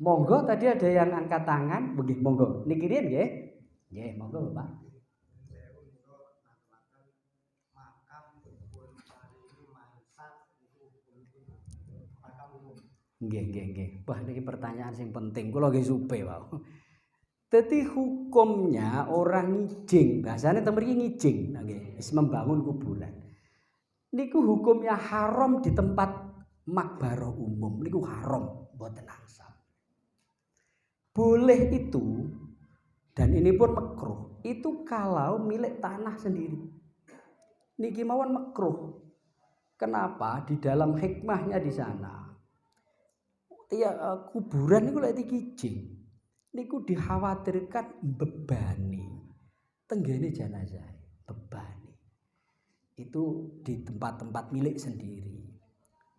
Monggo tadi ada yang angkat tangan, begih monggo. Niki riyen nggih. Nggih, monggo Pak. Nggih. Wah, niki pertanyaan sing penting. Kula nggih supe wae. Dadi hukumnya orang ngijing, bahasane teng mriki ngijing, nggih, wis membangun kuburan. Niku hukumnya haram di tempat makbarah umum, niku haram, mboten angsal. Boleh itu dan ini pun makruh, itu kalau milik tanah sendiri. Niki mawon makruh. Kenapa? Di dalam hikmahnya di sana. Kuburan niku lek dikijing. Niku dikhawatirkan bebani tenggene jenazah, bebani itu di tempat-tempat milik sendiri.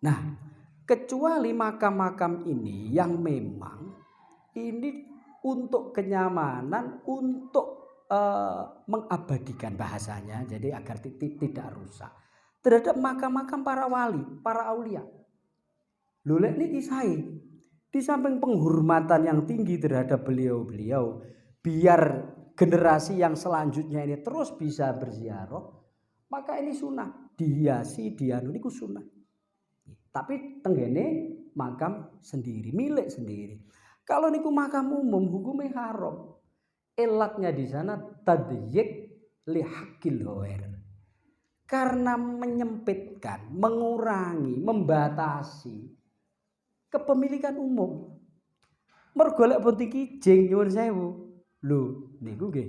Nah, kecuali makam-makam ini yang memang ini untuk kenyamanan, untuk mengabadikan bahasanya, jadi agar tidak rusak terhadap makam-makam para wali, para aulia. Lho lek niki sae di samping penghormatan yang tinggi terhadap beliau-beliau, biar generasi yang selanjutnya ini terus bisa berziarah, maka ini sunnah, dihiasi, dianu niku sunnah. Tapi tenggene makam sendiri, milik sendiri. Kalau niku makam umum hukumnya haram. Elatnya di sana tadyik li haqqil ghair. Karena menyempitkan, mengurangi, membatasi kepemilikan umum. Mergo lek pun dikijing nyuwun sewu. Lho niku nggih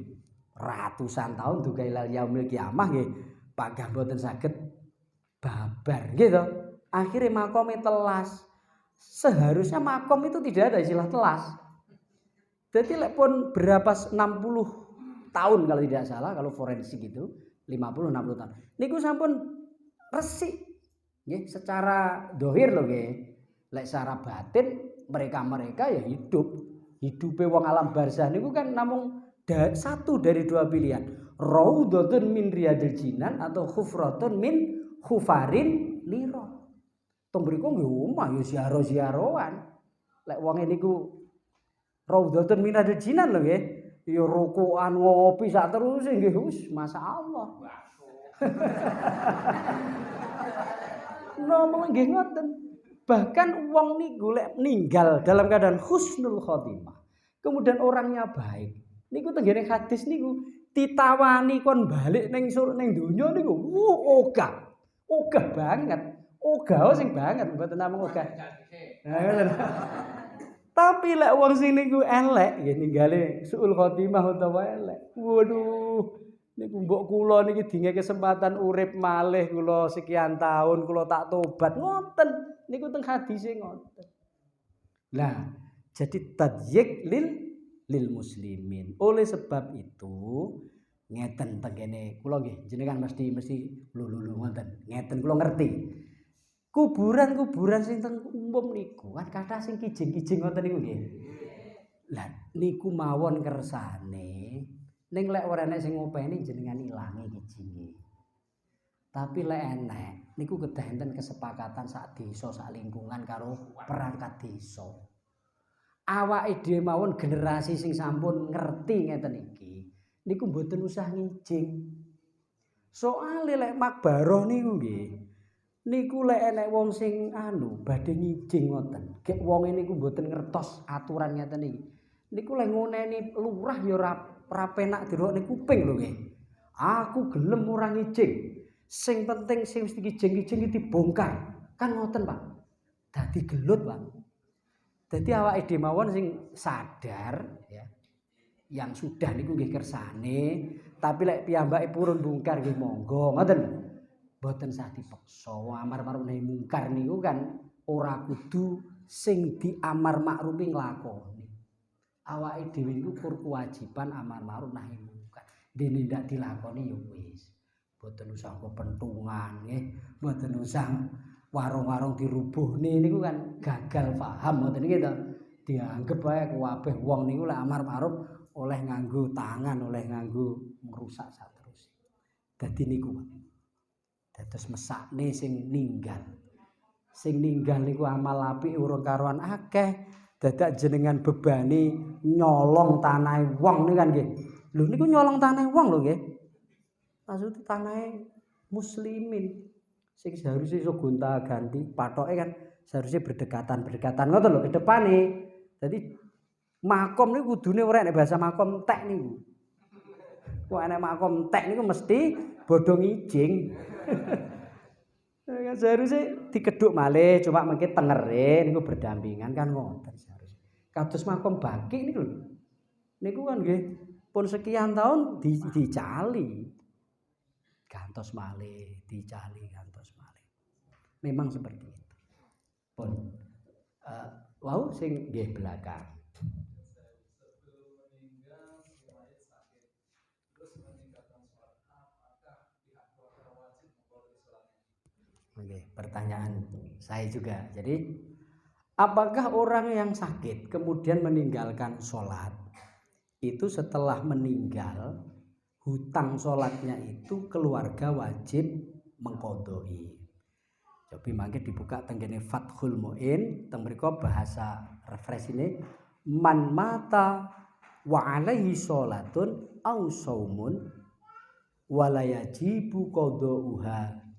ratusan tahun duga ilal yaumil kiamah nggih panggah mboten saged babar gitu. Akhirnya makomnya telas. Seharusnya makom itu tidak ada istilah telas. Jadi lek pun berapa 60 tahun kalau tidak salah, kalau forensik itu 50-60 tahun. Niku sampun resik nggih secara dohir lho nggih. Lek secara batin mereka ya hidupnya wong alam barzah niku kan namung satu dari dua pilihan, raudhatun min riyadil jinan atau khufratun min khufarin nira. Teng mriku nggih omah ya ziarah-ziarahan. Lek wong niku raudhatun min riyadil jinan lho nggih, ya rokokan ngopi sak terus nggih wis masyaallah. Nomong nggih ngoten. Bahkan wong niku lek ninggal dalam keadaan husnul khotimah, kemudian orangnya baik. Niku tenggene hadis niku ditawani kon balik ning donya niku, ogah. Ogah banget. Ogah sing banget mboten namung ogah. Tapi lek wong sing niku elek nggih ninggale suul khotimah utawa elek. Waduh, niku mbok kula niki dinge kesempatan urip malih kula sekian tahun kula tak tobat ngoten. Niku teng hadise ngoten. Lah, jadi tadyik lil muslimin. Oleh sebab itu ngeten tengene kula nggih jenengan mesti lulu ngoten. Ngeten kula ngerti. Kuburan-kuburan sing teng umum niku kan kathah sing kijing-kijing ngoten niku nggih. Lah niku mawon kersane ning lek ora enek sing ngopeni jenengan ilangi kijinge. Tapi lek enek niku kedah enten kesepakatan sak desa sak lingkungan karo perangkat desa. Awake dhewe mawon generasi sing sampun ngerti ngeten iki niku mboten usah ngijing. Soale lek makbaroh niku nggih niku lek enek wong sing badhe ngijing ngoten. Gek wong niku mboten ngertos aturan ngeten iki. Niku lek ngoneni lurah ya ora penak dirokne kuping lho nggih. Aku gelem ora ngijing. Sing penting sing wis dijing-jing dibongkar. Kan ngoten, Pak. Dadi gelut, Pak. Dadi awake dhewe mawon sing sadar ya. Yang sudah niku nggih kersane, tapi lek piyambake purun bongkar nggih monggo, ngoten. Mboten sah dipaksa. Amar ma'ruf nahi mungkar niku kan ora kudu sing diamar ma'ruf nglakoni. Awake dhewe niku kewajiban amar ma'ruf nahi mungkar. Dene ndak dilakoni ya wis. Mboten usah kepentungan nggih, mboten usah warung-warung dirubuhne niku kan gagal paham ngoten iki to. Dianggep wae kabeh wong niku lek amar ma'ruf oleh nganggo tangan, oleh nganggo ngrusak saterus. Dadi niku dados mesakne sing ninggal. Sing ninggal niku amal apik urung karuan akeh, Dadak jenengan bebani nyolong tanah wong niku kan nggih. Lho niku nyolong tanah wong lho nggih. Maksudnya tanah muslimin sing seharusnya iso gonta-ganti, patoke kan seharusnya berdekatan ngoten lho ke depane. Jadi makom niku kudune ora nek bahasa makom tek niku. Kok enek makom tek niku mesti bodong ijing. Seharusnya dikeduk malih cuma mungkin tengere niku berdampingan kan ngoten seharusnya. Kados makom baki niku lho. Niku kan nggih pun sekian tahun dicali. Gantos malih, dicali gantos malih. Memang seperti itu. Pun wau sing nggih belakang. Oke, pertanyaan saya juga. Jadi, apakah orang yang sakit kemudian meninggalkan sholat itu setelah meninggal hutang sholatnya itu keluarga wajib mengqodoi? Jadi mangke dibuka tenggene Fathul Muin, teng mriku bahasa refresh ini man mata wa alaihi sholatun au saumun wala yajibu qadauha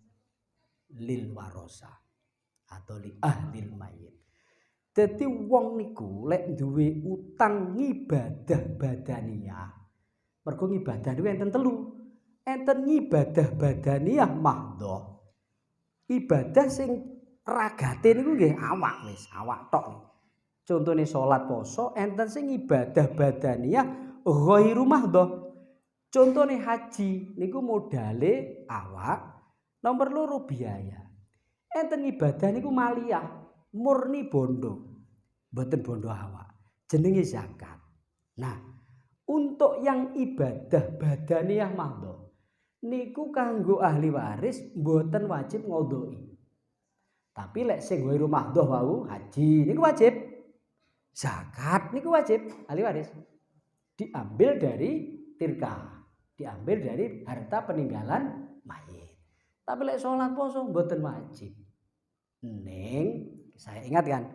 lil warosa atau li ahlil mayit. Dadi wong niku lek duwe utang ngibadah badaniyah. Mergo ngibadah niku enten telu. Enten ngibadah badaniyah mahdhah. Ibadah sing ragate niku nggih awak wis, awak tok. Contone salat poso enten sing ibadah badaniyah ghairu mahdhah. Contone haji niku modale awak. Nomor loro biaya. Enten ibadah niku maliyah, murni bondo. Mboten bondo awak. Jenenge zakat. Nah, untuk yang ibadah badaniyah mahdhah niku kanggo ahli waris mboten wajib ngodoi. Tapi lek sing ghairu mahdhah wau haji niku wajib. Zakat niku wajib ahli waris. Diambil dari tirkah, diambil dari harta peninggalan mayit. Tapi lek sholat poso mboten wajib. Ning saya ingatkan,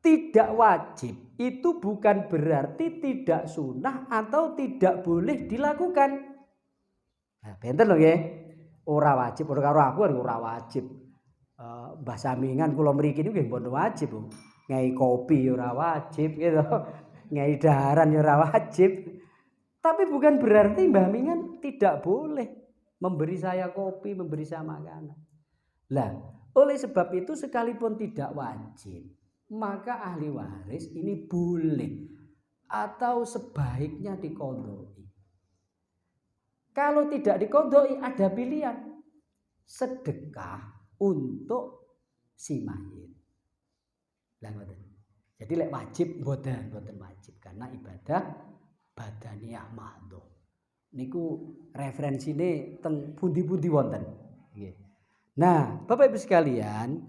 tidak wajib itu bukan berarti tidak sunnah atau tidak boleh dilakukan. Nah, benten lho nggih. Ora wajib, ora karo aku ora wajib. Mbah Samingan kula mriki niku nggih mboten wajib, Bu. Ngai kopi ora wajib gitu. Ngai daharan ora wajib. Tapi bukan berarti Mbah Mingan tidak boleh memberi saya kopi, memberi saya makanan. Lah, oleh sebab itu sekalipun tidak wajib, maka ahli waris ini boleh atau sebaiknya diqodoi. Kalau tidak diqodoi ada pilihan. Sedekah untuk si mayit. Lah ngoten. Jadi lek wajib mboten wajib karena ibadah badaniyah mahdhah. Niku referensine teng pundi-pundi wonten. Nggih. Nah, Bapak Ibu sekalian,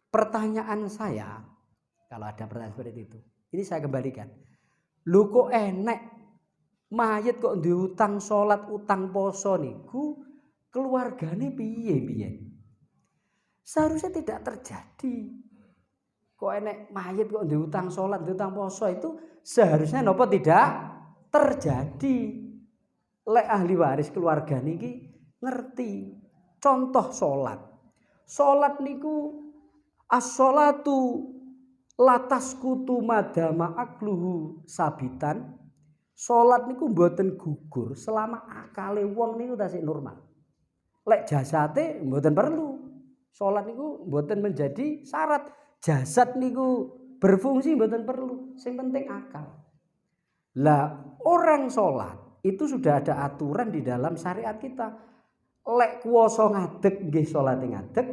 pertanyaan saya kalau ada pertanyaan seperti itu, ini saya kembalikan. Lho kok enek mayit kok duwe utang salat, utang poso niku keluargane piye? Seharusnya tidak terjadi. Kok enek mayit kok duwe utang salat, duwe utang poso itu seharusnya napa tidak terjadi. Lek ahli waris keluarga niki ngerti. Contoh salat. Salat niku as-sholatu latas kutu madama akluhu sabitan. Salat niku mboten gugur selama akale wong niku tasih normal. Lek jasate mboten perlu. Salat niku mboten menjadi syarat. Jasad niku berfungsi mboten perlu. Sing penting akal. Lah orang salat itu sudah ada aturan di dalam syariat kita. Lek kuwasa ngadeg nggih salate ngadeg,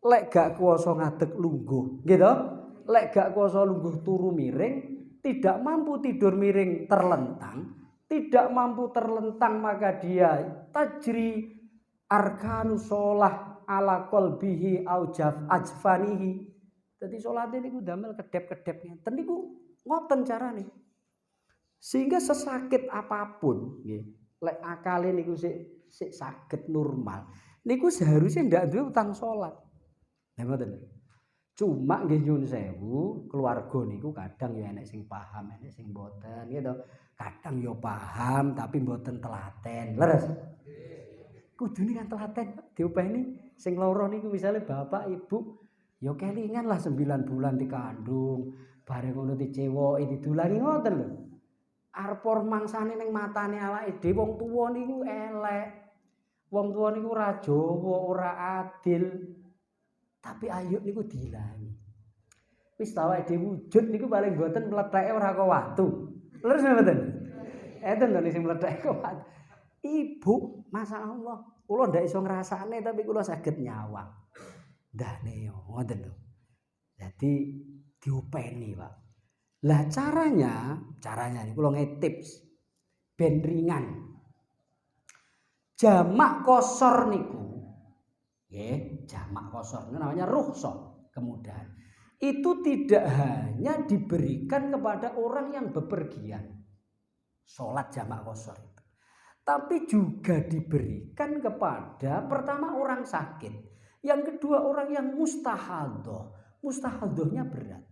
lek gak kuwasa ngadeg lungguh, gitu. Lek gak kuwasa lungguh turu miring, tidak mampu tidur miring terlentang, tidak mampu terlentang maka dia tajri arkanus shalah ala qalbihi au ajfanihi. Dadi salate niku damel kedep-kedep ngeten niku ngoten carane. Sehingga sesakit apapun nggih, lek akale niku sik saged normal, niku seharusnya ndak duwe utang salat. Lha ngoten. Cuma nggih nyuwun sewu, keluarga niku kadang ya enek sing paham, enek sing mboten gitu. Kadang ya paham tapi mboten telaten. Leres? Kudune kan telaten diopeni sing loro niku misale bapak ibu ya kelingan lah 9 bulan dikandung, bareng ngono dicewoki didulangi ngoten lho. Arep mangsane ning matane awake dhewe wong tuwa niku elek. Wong tuwa niku ora Jawa, ora adil. Tapi ayu niku diilangi. Wis awake dhewe wujud niku paling mboten mletheke ora kok watu. Leres mboten? Enten to sing mletheke kok watu. Ibu, masyaallah, kula ndak iso ngrasakne tapi kula saged nyawang. Ndane yo ngoten lho. Dadi diopeni, Pak. Lah caranya niku kula tips ben ringan. Jamak kosor niku nggih, jamak kosor itu namanya rukhsah kemudahan. Itu tidak hanya diberikan kepada orang yang bepergian. Salat jamak kosor itu. Tapi juga diberikan kepada pertama orang sakit, yang kedua orang yang mustahadhah. Mustahadhahnya berat.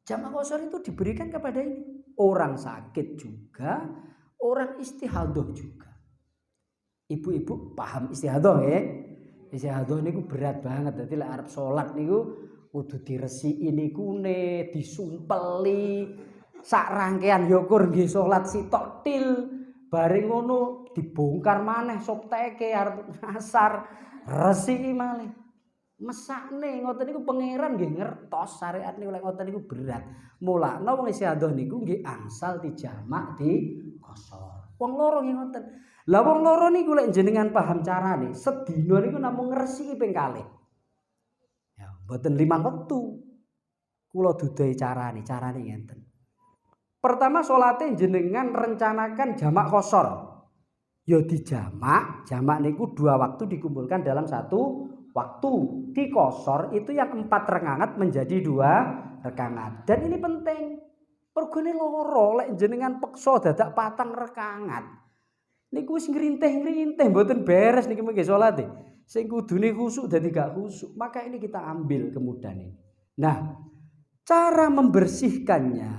Jamak kosor itu diberikan kepada ini orang sakit juga, orang istihadhah juga. Ibu-ibu paham istihadhah ya? Istihadhah niku berat banget. Dadi lek arep salat niku kudu diresiki nikune, disumpeli, sak rangkaian yokur nggih salat sitok til. Bareng ngono dibongkar maneh sopteke arep ngasar, resiki malih. Mesakne ngoten niku pangeran nggih ngertos syariat niku lek ngoten niku berat. Mulane wong istihadhah niku nggih angsal dijamak di kosor. Wong loro nggih ngoten. Lah wong loro niku lek jenengan paham carane, sedina niku namung ngresiki ping kalih. Ya, mboten 5 wektu. Kula dudahi carane ngenten. Pertama salate jenengan rencanakan jamak kosor. Ya dijamak, jamak niku 2 waktu dikumpulkan dalam 1 waktu. Di kosor itu yang 4 rakaat menjadi 2 rakaat. Dan ini penting. Pergone loro lek jenengan peksa dadak 4 rakaat. Niku wis ngrintih-ngrintih mboten beres niki mengke salate. Sing kudune khusuk dadi gak khusuk. Maka ini kita ambil kemudahan ini. Nah, cara membersihkannya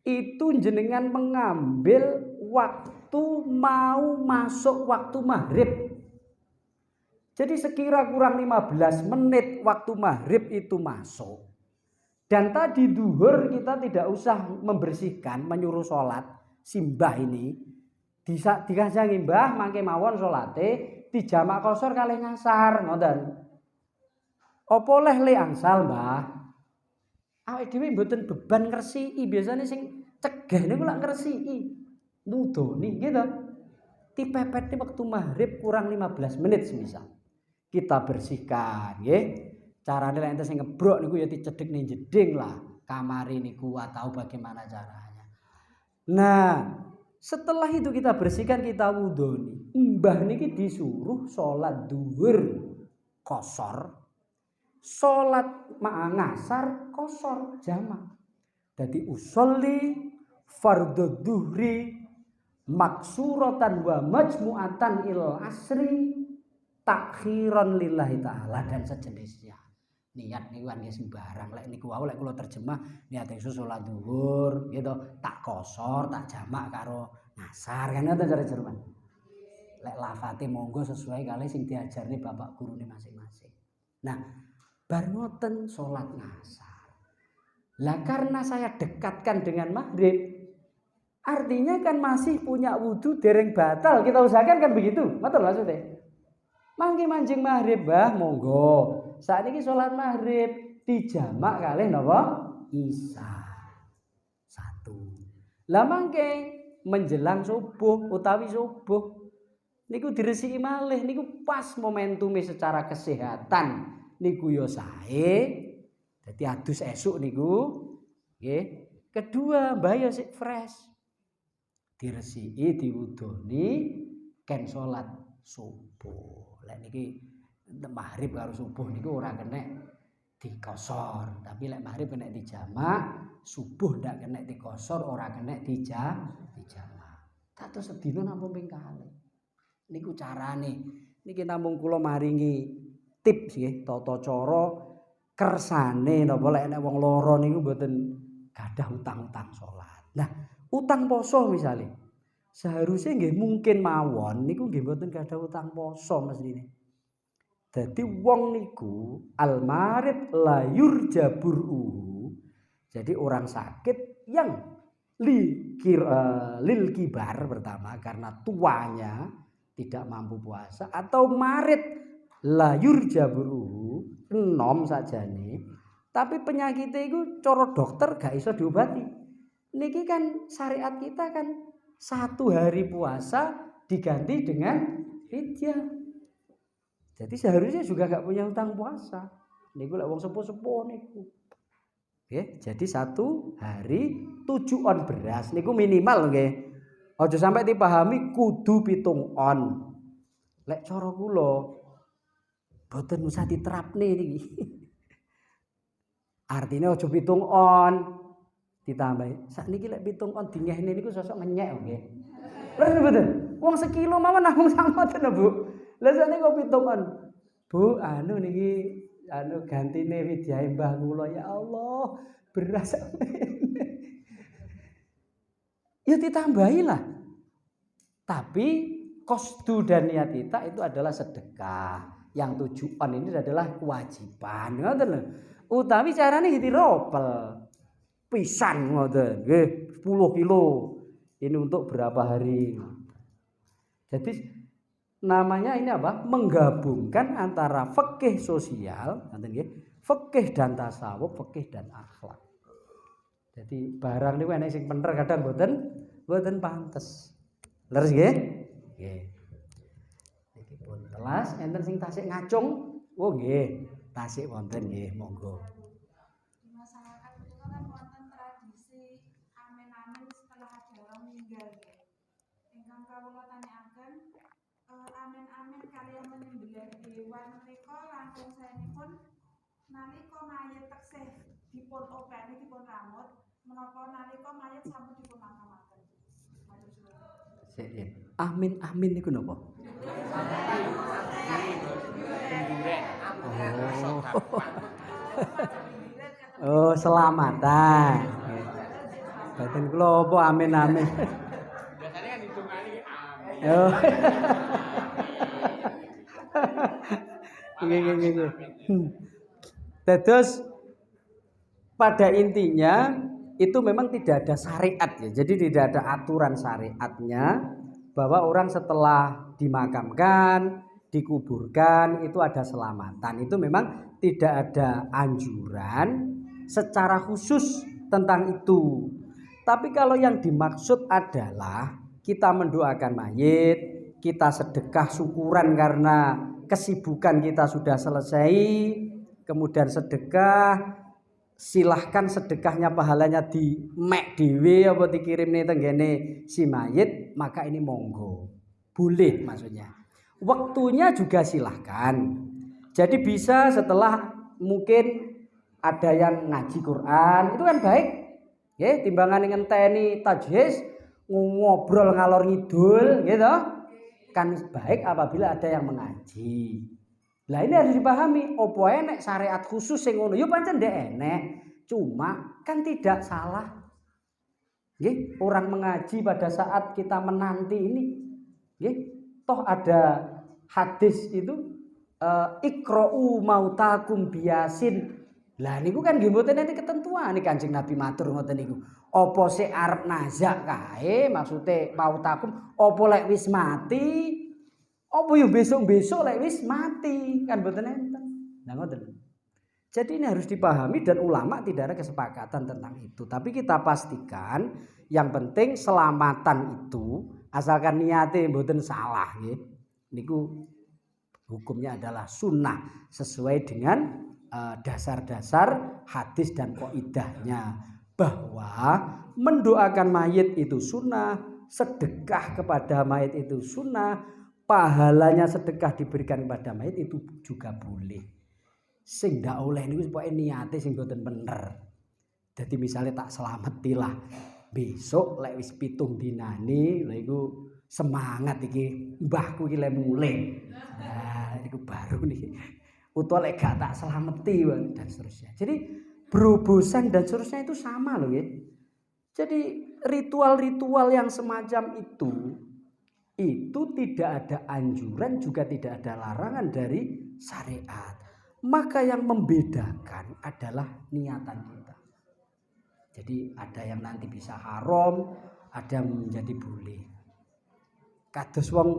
itu jenengan mengambil waktu mau masuk waktu maghrib. Jadi sekira kurang 15 menit waktu maghrib itu masuk. Dan tadi duhur kita tidak usah membersihkan, menyuruh sholat simbah ini. Dikajangi mbah mangke mawon salate dijamak kosor kalih ngasar ngoten. Apa oleh le angsal mbah? Awake dhewe mboten beban ngresiki, biasane sing cegah niku lak ngresiki. Nudoni gitu. Dipepet waktu maghrib kurang 15 menit semisal. Kita bersihkan nggih. Carane lek enten sing ngebrok niku ya dicedhek ning jeding lah kamare niku atau bagaimana caranya. Nah, setelah itu kita bersihkan, kita wudoni. Mbah niki disuruh sholat duhur kosor, sholat ngasar kosor jamak. Jadi usolli fardhu duhri maksuratan wa majmu'atan il asri takhiran lillahi ta'ala dan sejenisnya. Niat niku kan sembarang lek niku wau lek kula terjemah niat iku salat zuhur gitu tak kosor tak jamak karo ngasar kan ngoten cara Jerman. Lek lafate monggo sesuai kali sing diajarne bapak gurune masing-masing. Nah, bar ngoten salat ngasar. Lah karena saya dekatkan dengan maghrib artinya kan masih punya wudu dereng batal. Kita usahakan kan begitu. Betul maksudnya? Mangke manjing maghrib Mbah monggo. Saat ini sholat maghrib dijamak kalih napa? Isya. 1. Lah mangke menjelang subuh utawi subuh niku diresiki malih niku pas momentume secara kesehatan niku ya sae. Dadi adus esuk niku nggih. Kedua mbah ya sik fresh. Diresiki diwudoni ken salat subuh. Lek niki maghrib karo subuh niku ora kena dikosor, tapi lek maghrib kena dijamak, subuh ndak kena dikosor, ora kena dijamak. Dados sedina namung ping kalih. Niku carane. Niki namung kula maringi tips nggih, tata cara kersane napa lek nek wong lara niku mboten gadah utang-utang salat. Nah, utang poso misalnya seharusnya nggih mungkin mawon niku nggih mboten gadah utang poso mestine. Dadi wong niku al-marid la yurjaburu. Jadi orang sakit yang lil kibar pertama karena tuanya tidak mampu puasa atau marid la yurjaburu enom sajane tapi penyakitnya itu cara dokter gak iso diobati. Niki kan syariat kita kan 1 hari puasa diganti dengan fidyah. Jadi seharusnya juga gak punya utang puasa. Niku lek wong sepuh-sepuh niku. Oke, jadi 1 hari 7 on beras niku minimal nggih. Aja sampai dipahami kudu 7 on. Lek cara kula boten usah diterapne niki. Artinya aja 7 on ditambah. Sakniki lek 7 on dingehne niku sosok ngenyek nggih. Lha mboten. Wong sekilo mawon namung samoten Bu. Lah sakniki kok 7 on. Bu, anu niki gantine widyahe mbah kula ya Allah, beras. Ya ditambahilah. Tapi qasdu dan niat kita itu adalah sedekah. Yang 7 on ini adalah kewajiban. Ngoten lho. Utawi carane diropel. Pisan ngoten nggih, 10 kilo. Ini untuk berapa hari. Jadi namanya ini apa? Menggabungkan antara fikih sosial, ngoten nggih, fikih dan tasawuf, fikih dan akhlak. Jadi barang niku enek sing bener kadang mboten pantes. Leres nggih? Nggih. Iki pun telas enten sing tasik ngacung. Oh nggih, tasik wonten nggih, monggo. Di masyarakat itu kan wonten tradisi amin-amin setelah ada orang meninggal nggih. Ingkang kawula tanyakaken amin-amin kaliyan menyembelih hewan menika langkung saenipun nalika mayit teksih dipun openi dipun ramut menapa nalika mayit sampun dipun makamaken. Amin niku napa? Oh, selamatan. Batin kula apa amin. Biasanya kan hitungane amin. Oh. Nggih. Terus pada intinya itu memang tidak ada syariat ya. Jadi tidak ada aturan syariatnya bahwa orang setelah dimakamkan, dikuburkan itu ada selamatan. Itu memang tidak ada anjuran secara khusus tentang itu. Tapi kalau yang dimaksud adalah kita mendoakan mayit, kita sedekah syukuran karena kesibukan kita sudah selesai, kemudian sedekah, silahkan sedekahnya pahalanya di mek dhewe apa dikirimne tenggene si mayit, maka ini monggo. Boleh maksudnya. Waktunya juga silahkan. Jadi bisa setelah mungkin ada yang ngaji Quran, itu kan baik. Ya, timbangan ngenteni tajhiz ngobrol ngalor ngidul gitu. Kan baik apabila ada yang mengaji. Lah ini harus dipahami, opo enek syariat khusus sing ngono. Ya pancen ndek enek, cuma kan tidak salah. Nggih, orang mengaji pada saat kita menanti ini. Nggih, toh ada hadis itu iqra'u mautakum biyasin. Lah niku kan nggih mboten enten ketentuan iki Kanjeng Nabi matur ngoten niku. Apa sik arep nazak kae maksude mautakum apa lek wis mati? Apa yo besok-besok lek wis mati kan mboten enten. Nah ngoten. Jadi ini harus dipahami dan ulama tidak ada kesepakatan tentang itu. Tapi kita pastikan yang penting selamatan itu asalkan niate mboten salah nggih. Niku hukumnya adalah sunnah sesuai dengan dasar-dasar hadis dan kaidahnya bahwa mendoakan mayit itu sunnah, sedekah kepada mayit itu sunnah, pahalanya sedekah diberikan kepada mayit itu juga boleh. Sing ndak oleh niku pokoke niate sing mboten bener. Dadi misale tak slametilah besok lek wis 7 dinane lha iku semangat iki mbahku iki le mulih. Nah iku baru niki. utawa lek gak tak selameti dan seterusnya. Jadi berobosan dan seterusnya itu sama loh ya. Jadi ritual-ritual yang semacam itu tidak ada anjuran juga tidak ada larangan dari syariat. Maka yang membedakan adalah niatan kita. Jadi ada yang nanti bisa haram, ada yang menjadi boleh. Kados wong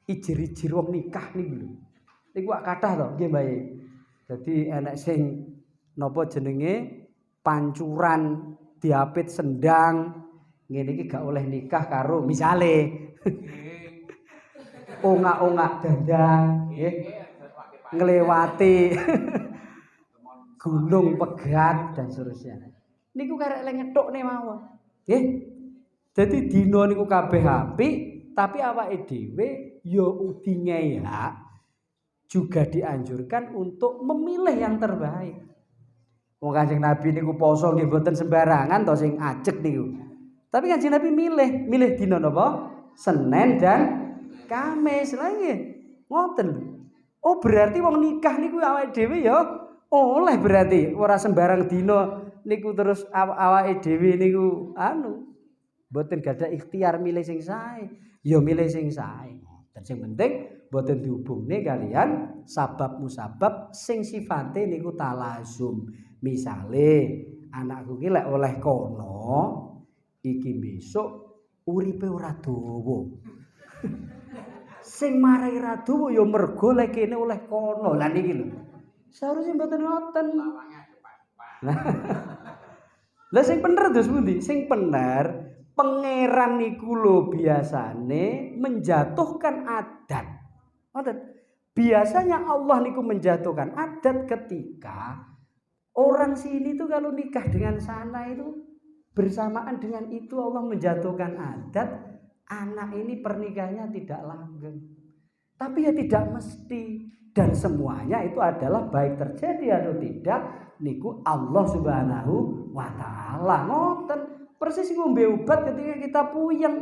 ijir-ijir wong nikah niku lho. Niku kathah to nggih Mbak. Dadi enek sing napa jenenge pancuran diapit sendang ngene iki gak oleh nikah karo misale ongak-ongak dandang nggih nglewati gunung pegat dan seterusnya. Niku karek le ngethukne mawon. Nggih. Dadi dina niku kabeh apik, tapi awake dhewe ya udine hak juga dianjurkan untuk memilih yang terbaik. Wong Kanjeng Nabi niku poso nggih mboten sembarangan to sing ajeg niku. Tapi Kanjeng Nabi milih dina napa? Senin dan Kamis. Lha nggih. Ngoten lho. Oh berarti wong nikah niku awake dhewe ya oleh berarti ora sembarang dina niku terus awake dhewe niku mboten gadah ikhtiar milih sing sae. Ya milih sing sae. Dan sing penting mboten dihubungne kalian sabab musabab sing sifate niku talazum. Misale anakku ki lek oleh kono iki besok uripe ora dawa. Sing marai ra dawa ya mergo lek kene oleh kono. Lah niki lho. Seharusnya mboten ngoten. Lah sing bener dos pundi? Sing bener pangeran niku lho biasane menjatuhkan adat. Ngoten. Biasanya Allah niku menjatuhkan adat ketika orang sini tuh kalau nikah dengan sana itu bersamaan dengan itu Allah menjatuhkan adat anak ini pernikahannya tidak langgeng. Tapi ya tidak mesti dan semuanya itu adalah baik terjadi atau tidak niku Allah Subhanahu wa taala. Ngoten persis ngombe obat ketika kita puyeng.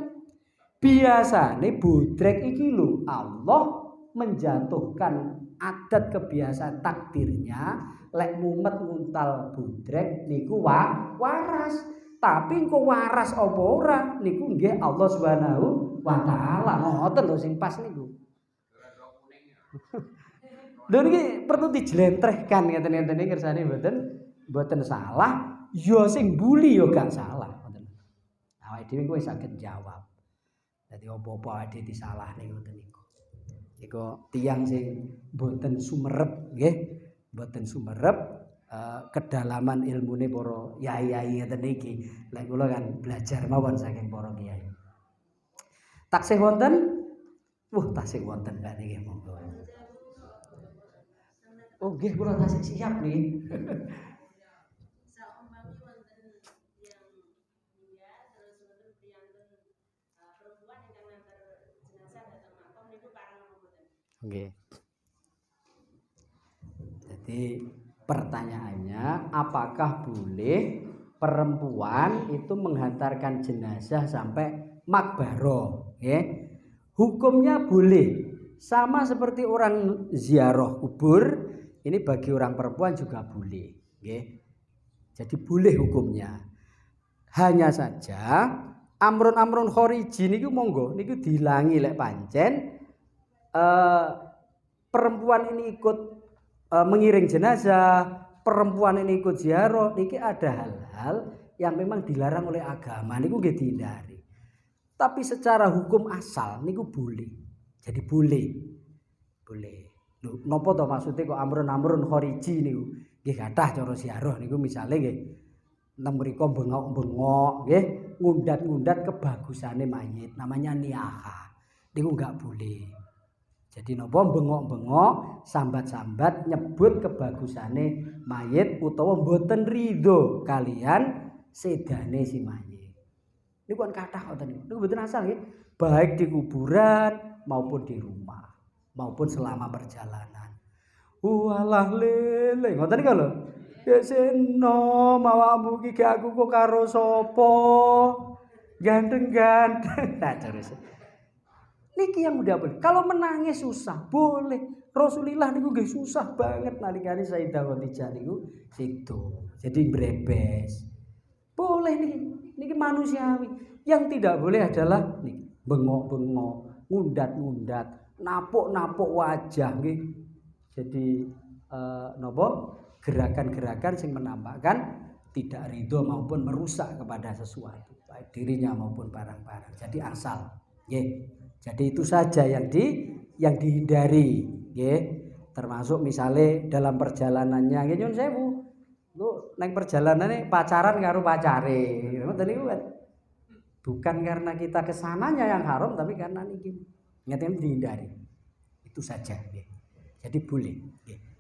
Biasane bodrek iki lho Allah menjatuhkan adat kebiasaan takdirnya lek mumet nguntal bodrek niku waras. Tapi engko waras apa ora niku nggih Allah Subhanahu wa taala. Ngoten lho sing pas niku. Lho niki perlu dijlentrehkan ngeten-ngeten iki kersane mboten salah, ya sing mbuli ya gak salah ngoten. Awake dhewe kuwi saged jawab. Dadi apa-apa awake dhewe disalahne ngoten niku. Iku tiyang sing mboten sumerep nggih, mboten sumerep kedalaman ilmune para yai-yai ngeten iki. Lek kula kan belajar mawon saking para kiai. Taksih wonten? Taksih wonten Mbak niki monggo. Oh nggih kula tasih siap nih. Saumpami wonten yang meninggal terus wonten priyantun perempuan ingkang ngantar jenazah dhateng makam niku parang mboten. Nggih. Jadi pertanyaannya, apakah boleh perempuan itu menghantarkan jenazah sampai makbaroh? Hukumnya boleh. Sama seperti orang ziarah kubur, ini bagi orang perempuan juga boleh. Jadi boleh hukumnya. Hanya saja amrun-amrun khariji niku monggo niku dilangi lek pancen perempuan ini ikut mengiring jenazah, perempuan ini ikut ziarah, niki ada hal-hal yang memang dilarang oleh agama niku nggih dihindari. Tapi secara hukum asal niku boleh. Jadi boleh. Lho napa to maksude kok amrun-amrun khariji niku? Nggih kathah cara ziarah niku misale nggih nang mriku bengok-bengok nggih, ngundat-ngundat kebagusane mayit, namanya niyaha. Niku enggak boleh. Jadi napa bengok-bengok, sambat-sambat nyebut kebagusane mayit utawa mboten ridho kalian sedane si mayit. Niku kan kathah ngoten niku. Niku mboten asal nggih, baik di kuburan maupun di rumah, maupun selama perjalanan. Walah lele, ngoten niku lho. Ya seno mawakmu iki aku kok karo sapa? Ganteng-ganteng. Nah terus. Niki yang udah boleh. Kalau menangis susah, boleh. Rasulullah niku nggih susah banget nalikane Sayyidah Khadijah niku situ. Jadi brebes. Boleh niki manusiawi. Yang tidak boleh adalah niki bengok-bengok, ngundat-ngundat, napuk-napuk wajah nggih. Jadi napa? Gerakan-gerakan yang menampakkan tidak ridho maupun merusak kepada sesuatu, baik dirinya maupun barang-barang. Jadi asal, nggih. Jadi itu saja yang dihindari, nggih. Termasuk misalnya dalam perjalanannya, nggih nyun sewu. Lu neng perjalanannya pacaran karo pacare, ngoten niku kan. Bukan karena kita kesananya yang haram, tapi karena niki ngeten dihindari. Itu saja, nggih. Jadi boleh, nggih.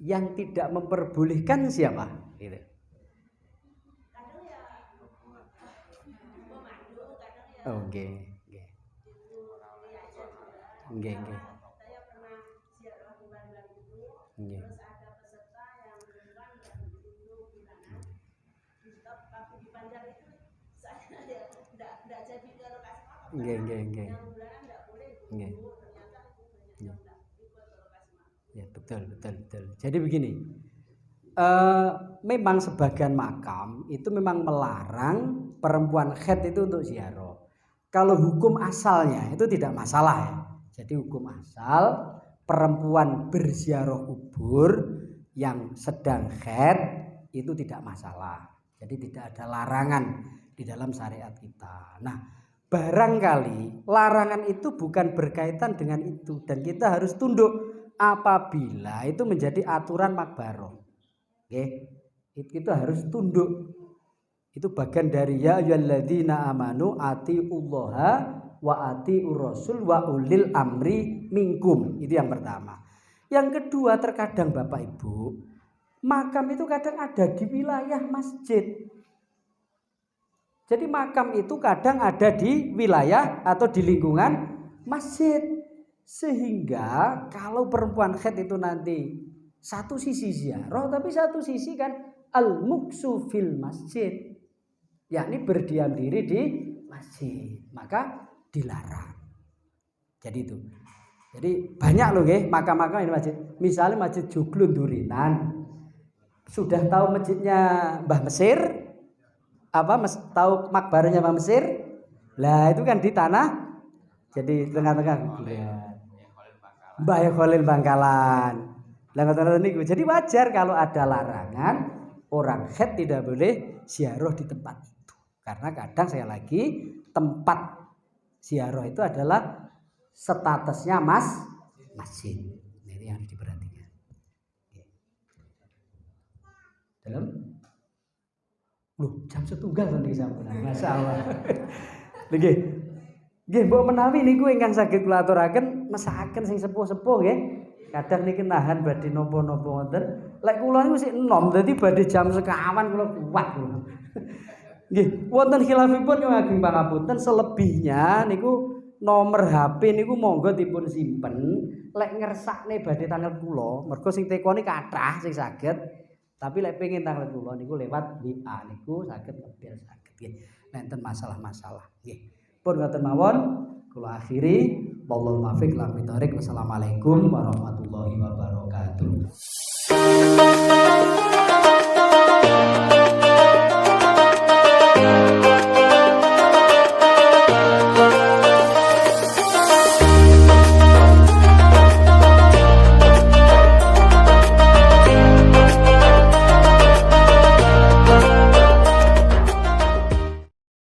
Yang tidak memperbolehkan siapa? Gitu. Kadang ya pemandu, kadang ya Nggih. saya pernah ziarah di Bandar itu, terus ada peserta yang perempuan yang dituduh bilangan di stop waktu di Bandar itu saya ya tidak jadi ke lokasi makam. Yang bulanan tidak boleh itu, ternyata itu banyak yang tidak ikut ke lokasi makam. Ya betul. Jadi begini, memang sebagian makam itu memang melarang perempuan haid itu untuk ziarah. Kalau hukum asalnya itu tidak masalah ya. Jadi hukum asal perempuan berziarah kubur yang sedang haid itu tidak masalah. Jadi tidak ada larangan di dalam syariat kita. Nah, barangkali larangan itu bukan berkaitan dengan itu dan kita harus tunduk apabila itu menjadi aturan makbaroh. Oke, itu harus tunduk. Itu bagian dari ya ayyuhalladzina amanu atiullaha wa atiur rasul wa ulil amri minkum. Itu yang pertama. Yang kedua, terkadang Bapak Ibu, makam itu kadang ada di wilayah masjid. Jadi makam itu kadang ada di wilayah atau di lingkungan masjid. Sehingga kalau perempuan haid itu nanti satu sisi ziarah, tapi satu sisi kan al-muksu fil masjid, yakni berdiam diri di masjid, maka dilarang. Jadi itu. Jadi banyak loh nggih makam-makam ini masjid. Misalnya Masjid Juglun Durinan. Sudah tahu masjidnya Mbah Mesir? Tahu makbarnya Mbah Mesir? Lah itu kan di tanah. Jadi tengah-tengah Mbah Khalil Bangkalan. Jadi wajar kalau ada larangan orang haid tidak boleh ziarah di tempat itu. Karena kadang saya lagi tempat ziarah itu adalah statusnya masjid. Ini yang harus diperhatikan. Dalam jam setunggal kan iki sampun. Masyaallah. Nggih. Nggih mbok menawi niku ingkang saged kula aturaken mesakaken sing sepuh-sepuh nggih. Kadang niki nahan badhe napa-napa wonten. Lek kula niku sik enom dadi badhe jam sekawan kula kuat. Nggih, wonten khilafipun yang ageng pangapunten selebihnya niku nomor HP niku monggo dipun simpen. Lek ngersakne badhe tanggal kula, mergo sing tekoni kathah sing saged. Tapi lek pengen tanggal kula niku lewat WA niku saged ngebel saged nggih. Nenten masalah-masalah nggih. Pun ngoten mawon kula akhiri wallahul muwaffiq ila aqwamit thoriq. Wassalamualaikum warahmatullahi wabarakatuh.